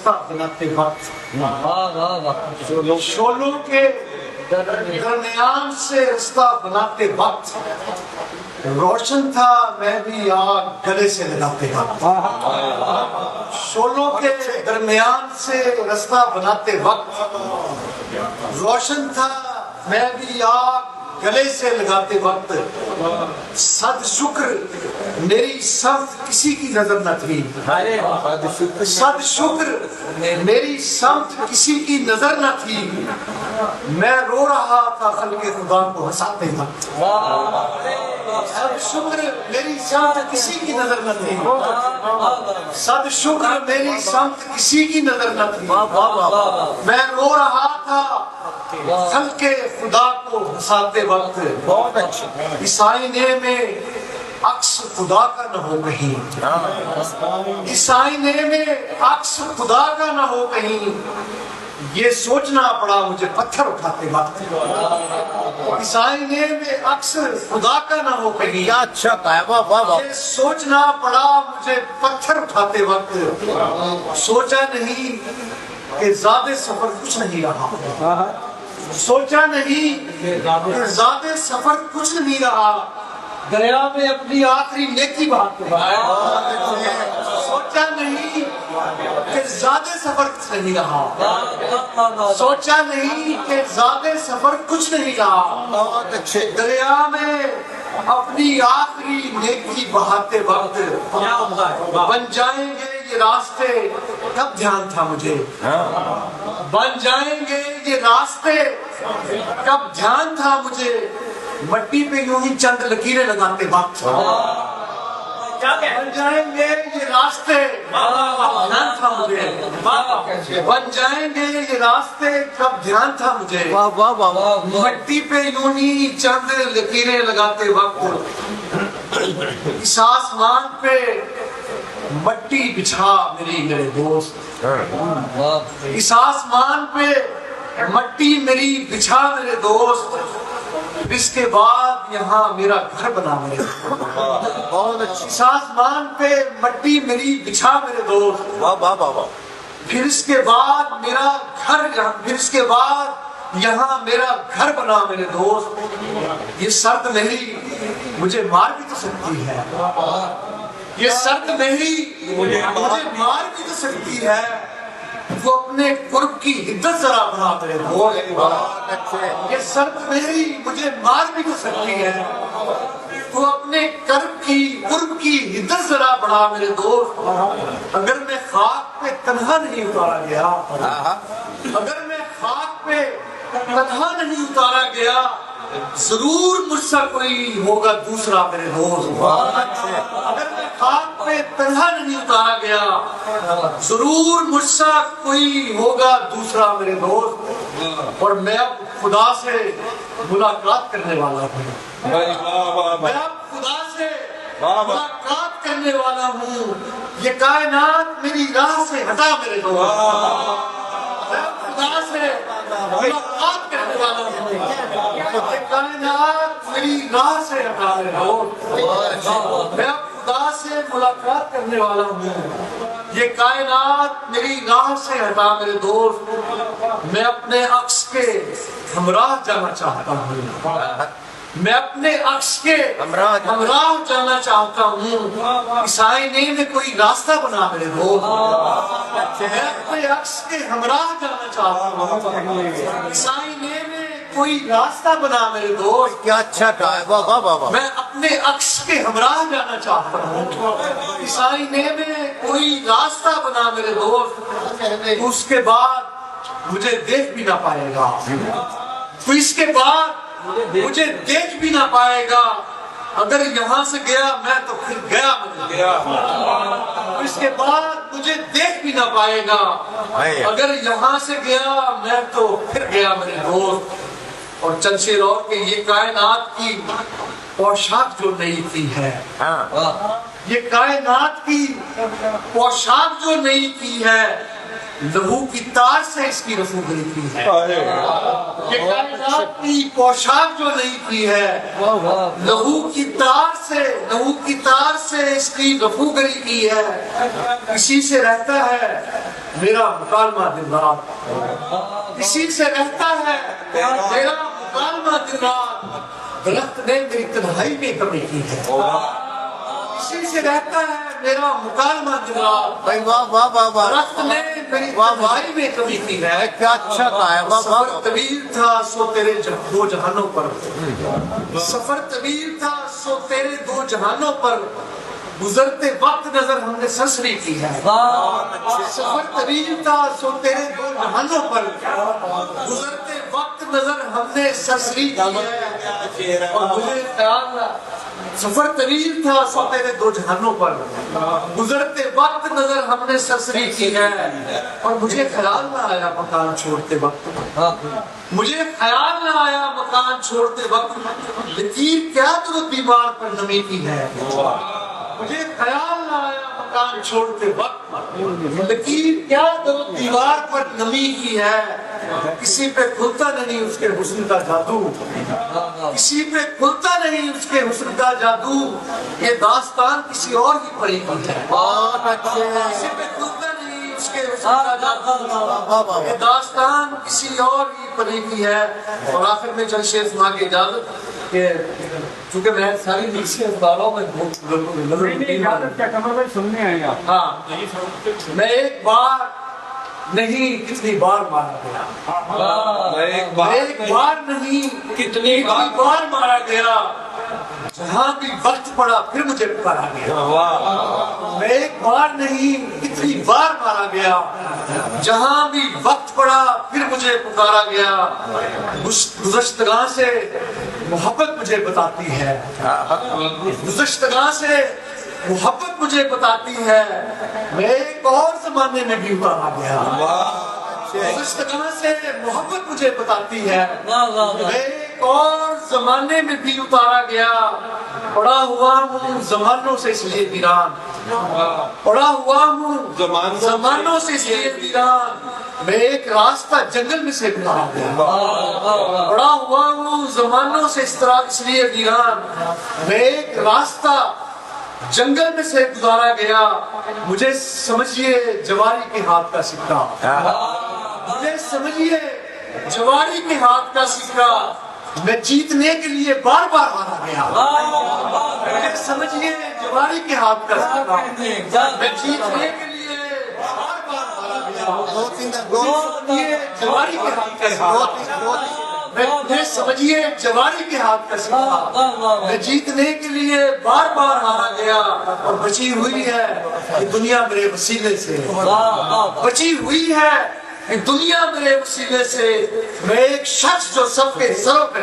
रास्ता बनाते वक्त, शोलों के दरमियान से रास्ता बनाते वक्त रोशन था, मैं भी आग गले से लगाते वक्त। शोलों के दरमियान से रास्ता बनाते वक्त रोशन था, मैं भी आग गले से लगाते वक्त। सद शुक्र मेरी समत किसी की नजर न थी, सद शुक्र मेरी समत किसी की नजर न थी। मैं रो रहा था खल्के खुदा को हंसाते वक्त। सद शुक्र मेरी समत किसी की नजर न थी, सद शुक्र मेरी समत किसी की नजर न थी। मैं रो रहा था खल्के खुदा को हंसाते वक्त। इस आईने में अक्स खुदा का न हो कहीं, इस आईने में अक्स खुदा का न हो कहीं। ये सोचना पड़ा मुझे पत्थर उठाते वक्त। इस आईने में अक्स खुदा का न हो कहीं। अच्छा ये सोचना पड़ा मुझे पत्थर उठाते वक्त। सोचा नहीं कि ज़्यादा सफर कुछ नहीं रहा, सोचा नहीं कि ज़्यादा सफर कुछ नहीं रहा। दरिया में अपनी आखिरी नेकी बहाते, सोचा नहीं कि ज़्यादा सफर कुछ नहीं रहा, सोचा नहीं कि ज़्यादा सफर कुछ नहीं रहा। दरिया में अपनी आखिरी नेकी बहाते वक्त बन जाएंगे ये रास्ते, कब ध्यान था मुझे। बन जाएंगे ये रास्ते, कब ध्यान था मुझे। मट्टी पे यूं ही चंद लकीरें लगाते वक्त बन जाएंगे ये रास्ते, ध्यान था मुझे। बन जाएंगे ये रास्ते, कब ध्यान था मुझे। मट्टी पे यूं ही चंद लकीरें लगाते वक्त इस आसमान पे मट्टी बिछा मेरे दोस्त। इस आसमान पे मट्टी मेरी बिछा मेरे दोस्त। इसके बाद यहाँ मेरा घर बना मेरे दोस्त। इस आसमान पे मट्टी मेरी बिछा मेरे दोस्त। फिर इसके बाद मेरा घर, फिर इसके बाद यहाँ मेरा घर बना मेरे दोस्त। ये शर्त नहीं मुझे मार भी तो सकती है, ये शर्त नहीं मुझे मार भी तो सकती है। वो अपने कुर्ब की हिद्दत जरा बढ़ा मेरे दोस्त। ये शर्त नहीं मुझे मार भी तो सकती है। वो अपने कुर्ब की हिद्दत जरा बढ़ा मेरे दोस्त। अगर मैं खाक पे तन्हा नहीं उतारा गया, अगर मैं खाक पे तन्हा नहीं उतारा गया, जरूर मुझसे कोई होगा दूसरा मेरे दोस्त। अगर मैं खाक पे तन्हा नहीं उतारा गया, जरूर मुझसे कोई होगा दूसरा मेरे दोस्त। और मैं अब खुदा से मुलाकात करने वाला हूँ, मैं अब खुदा से मुलाकात करने वाला हूँ। ये कायनात मेरी राह से हटा मेरे दोस्त। मैं खुदा से मुलाकात करने वाला हूँ, ये कायनात मेरी राह से हटा मेरे दोस्त। मैं खुदा से मुलाकात करने वाला हूँ, ये कायनात मेरी राह से हटा मेरे दोस्त। मैं अपने अक्स के हमराह जाना चाहता हूँ, मैं अपने अक्स के हमराह जाना चाहता हूँ। इस आईने में कोई रास्ता बना मेरे दोस्त। मैं अपने अक्स के हमराह जाना चाहता हूँ, इस आईने में कोई रास्ता बना मेरे दोस्त। क्या अच्छा कहा। मैं अपने अक्स के हमराह जाना चाहता हूँ, इस आईने में कोई रास्ता बना मेरे दोस्त। उसके बाद मुझे देख भी ना पाएगा, तो इसके बाद मुझे देख भी ना पाएगा। अगर यहाँ से गया मैं तो फिर गया। इसके बाद मुझे देख भी ना पाएगा। अगर यहाँ से गया मैं तो फिर गया मेरे दोस्त। और चंद शेर और के ये कायनात की पोशाक जो नई की है, ये कायनात की पोशाक जो नई की है, لہو کی تار سے اس کی رفو گری کی ہے. یہ کائنات کی پوشاک جو نہیں کی ہے لہو کی تار سے اس کی رفو گری کی ہے. اسی سے رہتا ہے میرا مکالمہ دن رات, اسی سے رہتا ہے میرا مکالمہ دن رات. درخت نے میری تنہائی میں کمی کی ہے, اسی سے رہتا ہے میرا مکالمہ دن رات. بھائی واہ واہ واہ واہ, درخت نے میری تنہائی میں کمی کی ہے. کیا اچھا کہا ہے, واہ واہ سفر واہ. طویل تھا سو تیرے دو جہانوں پر, سفر طویل تھا سو تیرے دو جہانوں پر, گزرتے وقت نظر ہم نے سرسری کی ہے. سفر طویل تھا سو تیرے دو جہانوں پر, گزرتے وقت نظر ہم نے سرسری کی ہے. اور مجھے خیال سفر طویل تھا سو تیرے دو جہانوں پر, گزرتے وقت نظر ہم نے سرسری کی ہے. اور مجھے خیال نہ آیا مکان چھوڑتے وقت, مجھے خیال نہ آیا مکان چھوڑتے وقت, لکیر کیا تو دیوار پر نمی کی ہے. مجھے خیال نہ آیا مکان چھوڑتے وقت, لکیر کیا تو دیوار پر نمی کی ہے. کسی پہ کھلتا نہیں اس کے حسن کا جادو, کسی پہ کھلتا نہیں اس کے حسن کا جادو. یہ داستان کسی اور کی پڑی کی ہے. بہت اچھے, کسی پہ کھلتا نہیں اس کے حسن کا جادو, یہ داستان کسی اور کی پڑی کی ہے. اور آخر میں چند شعر سنا کے اجازت کہ چونکہ میں ساری نیچے اخباروں میں سننے آئے آپ. ہاں, میں ایک بار نہیں کتنی بار مارا گیا, ایک بار نہیں کتنی بار مارا گیا. جہاں بھی وقت پڑا پھر مجھے پکارا گیا. میں ایک بار نہیں کتنی بار مارا گیا, جہاں بھی وقت پڑا پھر مجھے پکارا گیا. گزشتگاں سے محبت مجھے بتاتی ہے, گزشتگاں سے محبت مجھے بتاتی ہے. میں ایک اور زمانے میں بھی اتارا گیا. گزشتگاں سے محبت مجھے بتاتی ہے, میں ایک اور زمانے میں بھی اتارا گیا. پڑا ہوا ہوں زمانوں سے اس لیے ویران, پڑا ہوا ہوں زمانوں سے اس لیے ویران. میں ایک راستہ جنگل میں سے گزارا گیا, پڑا ہوا ہوں زمانوں سے اس لیے ویران. میں ایک راستہ جنگل میں سے گزارا گیا. مجھے سمجھیے جواری کے ہاتھ کا سکہ, مجھے سمجھیے جواری کے ہاتھ کا سکہ. میں جیتنے کے لیے بار بار ہارا گیا. مجھے سمجھیے جواری کے ہاتھ کا سکہ, میں جیتنے کے لیے بار بار ہارا گیا. سمجھیے جواری کے ہاتھ کا سکہ, میں سمجھیے جواری کے ہاتھ کا سکہ. میں جیتنے کے لیے بار بار ہارا گیا. اور بچی ہوئی ہے یہ دنیا میرے وسیلے سے, بچی ہوئی ہے یہ دنیا میرے وسیلے سے. میں ایک شخص جو سب کے سروں پہ